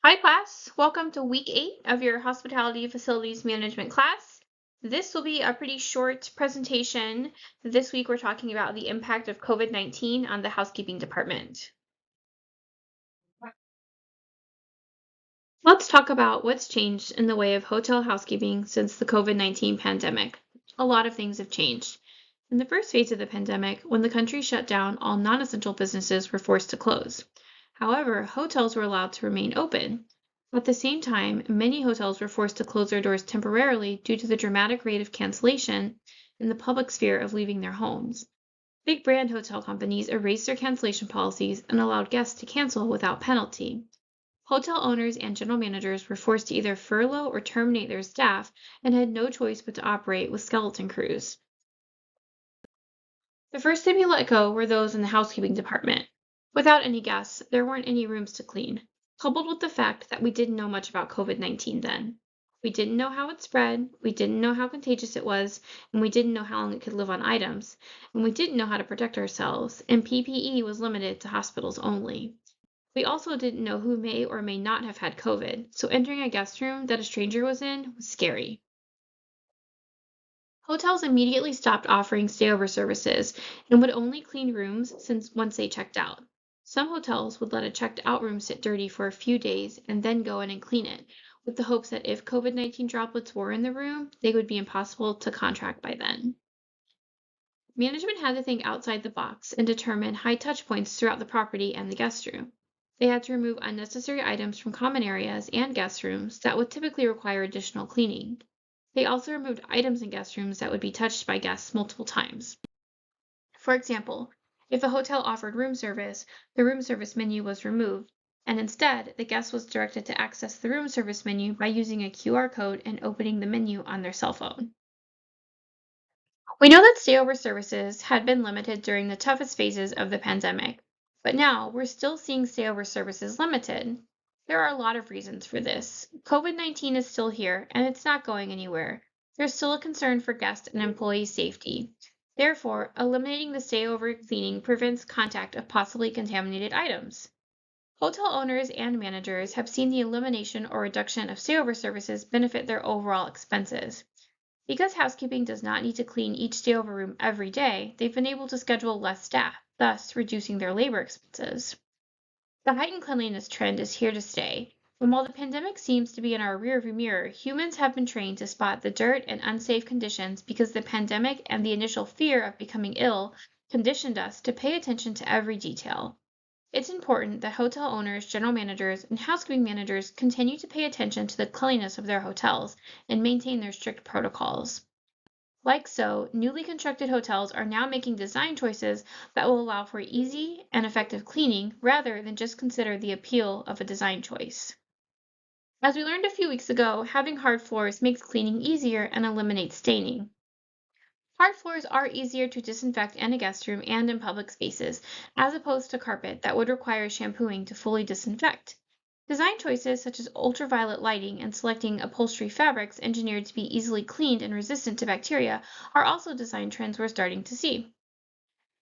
Hi class, welcome to week 8 of your Hospitality Facilities Management class. This will be a pretty short presentation. This week we're talking about the impact of COVID-19 on the housekeeping department. Let's talk about what's changed in the way of hotel housekeeping since the COVID-19 pandemic. A lot of things have changed. In the first phase of the pandemic, when the country shut down, all non-essential businesses were forced to close. However, hotels were allowed to remain open. At the same time, many hotels were forced to close their doors temporarily due to the dramatic rate of cancellation in the public sphere of leaving their homes. Big brand hotel companies erased their cancellation policies and allowed guests to cancel without penalty. Hotel owners and general managers were forced to either furlough or terminate their staff and had no choice but to operate with skeleton crews. The first to be let go were those in the housekeeping department. Without any guests, there weren't any rooms to clean, coupled with the fact that we didn't know much about COVID-19 then. We didn't know how it spread, we didn't know how contagious it was, and we didn't know how long it could live on items, and we didn't know how to protect ourselves, and PPE was limited to hospitals only. We also didn't know who may or may not have had COVID, so entering a guest room that a stranger was in was scary. Hotels immediately stopped offering stayover services and would only clean rooms once they checked out. Some hotels would let a checked out room sit dirty for a few days and then go in and clean it, with the hopes that if COVID-19 droplets were in the room, they would be impossible to contract by then. Management had to think outside the box and determine high touch points throughout the property and the guest room. They had to remove unnecessary items from common areas and guest rooms that would typically require additional cleaning. They also removed items in guest rooms that would be touched by guests multiple times. For example, if a hotel offered room service, the room service menu was removed, and instead, the guest was directed to access the room service menu by using a QR code and opening the menu on their cell phone. We know that stayover services had been limited during the toughest phases of the pandemic, but now we're still seeing stayover services limited. There are a lot of reasons for this. COVID-19 is still here and it's not going anywhere. There's still a concern for guest and employee safety. Therefore, eliminating the stayover cleaning prevents contact of possibly contaminated items. Hotel owners and managers have seen the elimination or reduction of stayover services benefit their overall expenses. Because housekeeping does not need to clean each stayover room every day, they've been able to schedule less staff, thus reducing their labor expenses. The heightened cleanliness trend is here to stay, and while the pandemic seems to be in our rearview mirror, humans have been trained to spot the dirt and unsafe conditions because the pandemic and the initial fear of becoming ill conditioned us to pay attention to every detail. It's important that hotel owners, general managers, and housekeeping managers continue to pay attention to the cleanliness of their hotels and maintain their strict protocols. Like so, newly constructed hotels are now making design choices that will allow for easy and effective cleaning rather than just consider the appeal of a design choice. As we learned a few weeks ago, having hard floors makes cleaning easier and eliminates staining. Hard floors are easier to disinfect in a guest room and in public spaces, as opposed to carpet that would require shampooing to fully disinfect. Design choices such as ultraviolet lighting and selecting upholstery fabrics engineered to be easily cleaned and resistant to bacteria are also design trends we're starting to see.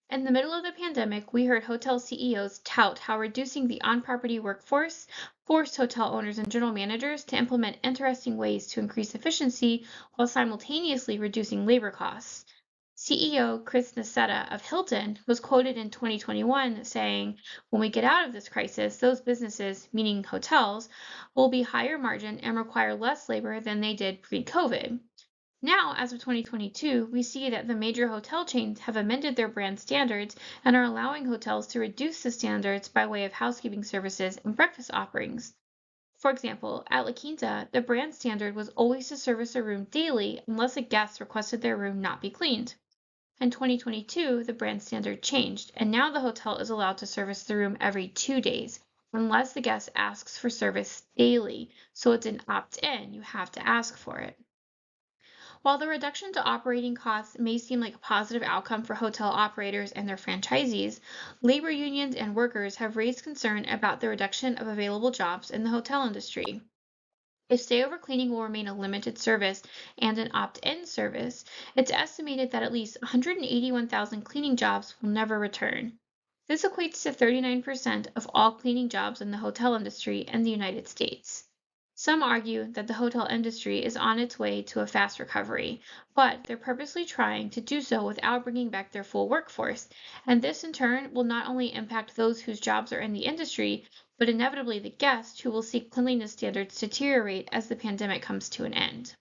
In the middle of the pandemic, we heard hotel CEOs tout how reducing the on-property workforce forced hotel owners and general managers to implement interesting ways to increase efficiency while simultaneously reducing labor costs. CEO Chris Nassetta of Hilton was quoted in 2021 saying, "When we get out of this crisis, those businesses, meaning hotels, will be higher margin and require less labor than they did pre-COVID." Now, as of 2022, we see that the major hotel chains have amended their brand standards and are allowing hotels to reduce the standards by way of housekeeping services and breakfast offerings. For example, at La Quinta, the brand standard was always to service a room daily unless a guest requested their room not be cleaned. In 2022, the brand standard changed, and now the hotel is allowed to service the room every 2 days, unless the guest asks for service daily, so it's an opt-in, you have to ask for it. While the reduction to operating costs may seem like a positive outcome for hotel operators and their franchisees, labor unions and workers have raised concern about the reduction of available jobs in the hotel industry. If stayover cleaning will remain a limited service and an opt-in service, it's estimated that at least 181,000 cleaning jobs will never return. This equates to 39% of all cleaning jobs in the hotel industry in the United States. Some argue that the hotel industry is on its way to a fast recovery, but they're purposely trying to do so without bringing back their full workforce. And this, in turn, will not only impact those whose jobs are in the industry, but inevitably the guests who will see cleanliness standards deteriorate as the pandemic comes to an end.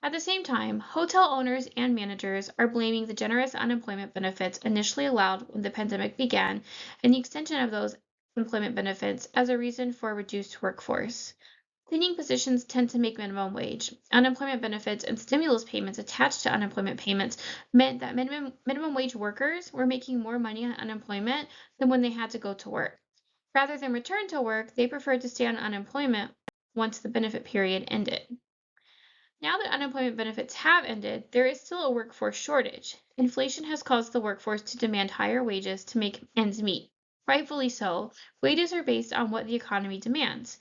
At the same time, hotel owners and managers are blaming the generous unemployment benefits initially allowed when the pandemic began and the extension of those employment benefits as a reason for a reduced workforce. Cleaning positions tend to make minimum wage. Unemployment benefits and stimulus payments attached to unemployment payments meant that minimum wage workers were making more money on unemployment than when they had to go to work. Rather than return to work, they preferred to stay on unemployment once the benefit period ended. Now that unemployment benefits have ended, there is still a workforce shortage. Inflation has caused the workforce to demand higher wages to make ends meet. Rightfully so, wages are based on what the economy demands.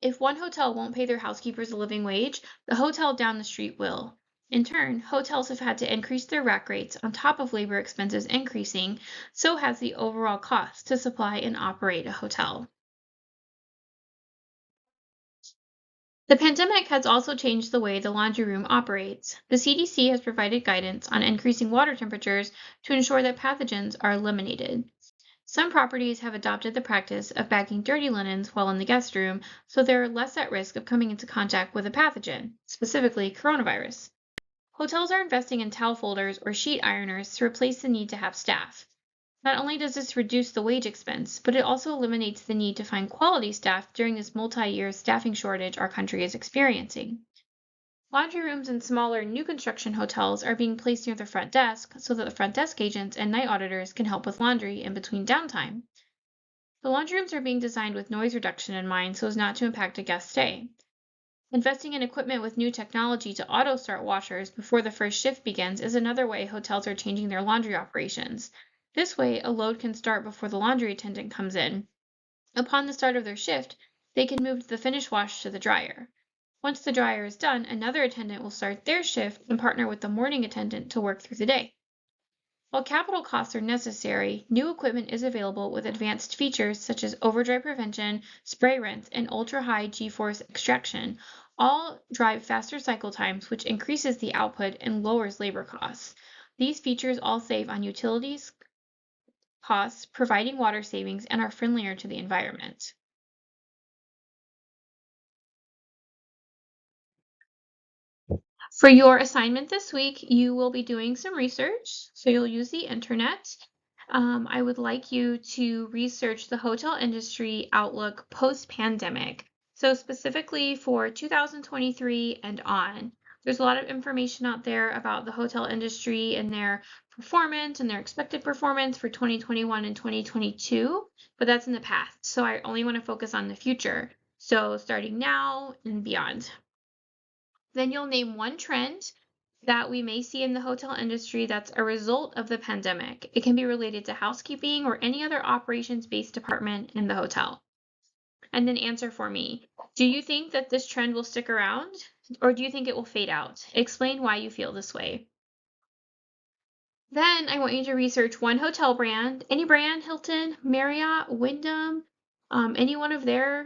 If one hotel won't pay their housekeepers a living wage, the hotel down the street will. In turn, hotels have had to increase their rack rates on top of labor expenses increasing, so has the overall cost to supply and operate a hotel. The pandemic has also changed the way the laundry room operates. The CDC has provided guidance on increasing water temperatures to ensure that pathogens are eliminated. Some properties have adopted the practice of bagging dirty linens while in the guest room, so they're less at risk of coming into contact with a pathogen, specifically coronavirus. Hotels are investing in towel folders or sheet ironers to replace the need to have staff. Not only does this reduce the wage expense, but it also eliminates the need to find quality staff during this multi-year staffing shortage our country is experiencing. Laundry rooms in smaller new construction hotels are being placed near the front desk so that the front desk agents and night auditors can help with laundry in between downtime. The laundry rooms are being designed with noise reduction in mind so as not to impact a guest stay. Investing in equipment with new technology to auto start washers before the first shift begins is another way hotels are changing their laundry operations. This way, a load can start before the laundry attendant comes in. Upon the start of their shift, they can move the finish wash to the dryer. Once the dryer is done, another attendant will start their shift and partner with the morning attendant to work through the day. While capital costs are necessary, new equipment is available with advanced features such as overdrive prevention, spray rinse, and ultra-high G-force extraction. All drive faster cycle times, which increases the output and lowers labor costs. These features all save on utilities costs, providing water savings, and are friendlier to the environment. For your assignment this week, you will be doing some research, so you'll use the internet. I would like you to research the hotel industry outlook post-pandemic. So specifically for 2023 and on. There's a lot of information out there about the hotel industry and their performance and their expected performance for 2021 and 2022, but that's in the past. So I only want to focus on the future. So starting now and beyond. Then you'll name one trend that we may see in the hotel industry that's a result of the pandemic. It can be related to housekeeping or any other operations-based department in the hotel. And then answer for me. Do you think that this trend will stick around, or do you think it will fade out? Explain why you feel this way. Then I want you to research one hotel brand, any brand, Hilton, Marriott, Wyndham, any one of their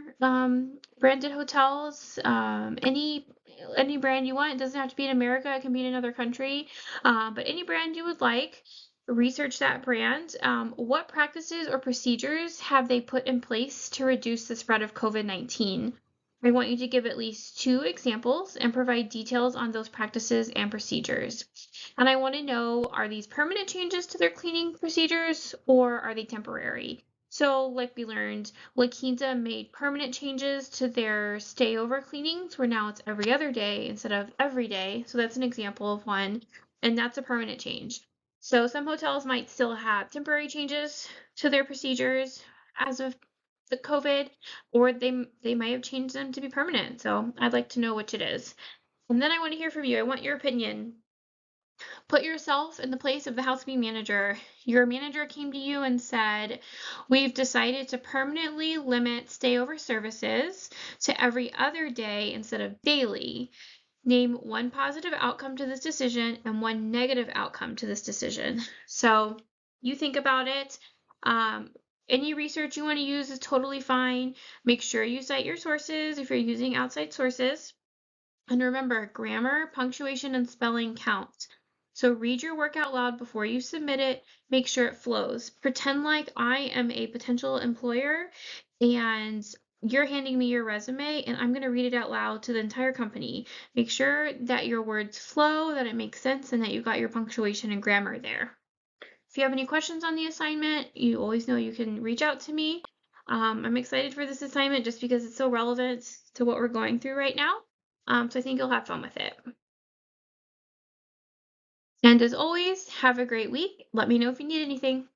branded hotels, any brand you want. It doesn't have to be in America, it can be in another country, but any brand you would like. Research that brand. What practices or procedures have they put in place to reduce the spread of COVID-19? I want you to give at least 2 examples and provide details on those practices and procedures. And I want to know, are these permanent changes to their cleaning procedures or are they temporary? So, like we learned, La Quinta made permanent changes to their stay over cleanings, where now it's every other day instead of every day. So that's an example of one, and that's a permanent change. So some hotels might still have temporary changes to their procedures as of the COVID, or they might have changed them to be permanent. So I'd like to know which it is. And then I want to hear from you. I want your opinion. Put yourself in the place of the housekeeping manager. Your manager came to you and said, we've decided to permanently limit stayover services to every other day instead of daily. Name one positive outcome to this decision and one negative outcome to this decision. So you think about it Um, any research you want to use is totally fine. Make sure you cite your sources if you're using outside sources. And remember, grammar, punctuation, and spelling count. So read your work out loud before you submit it. Make sure it flows. Pretend like I am a potential employer and you're handing me your resume and I'm going to read it out loud to the entire company. Make sure that your words flow, that it makes sense, and that you got your punctuation and grammar there. If you have any questions on the assignment, you always know you can reach out to me. I'm excited for this assignment just because it's so relevant to what we're going through right now. So I think you'll have fun with it. And as always, have a great week. Let me know if you need anything.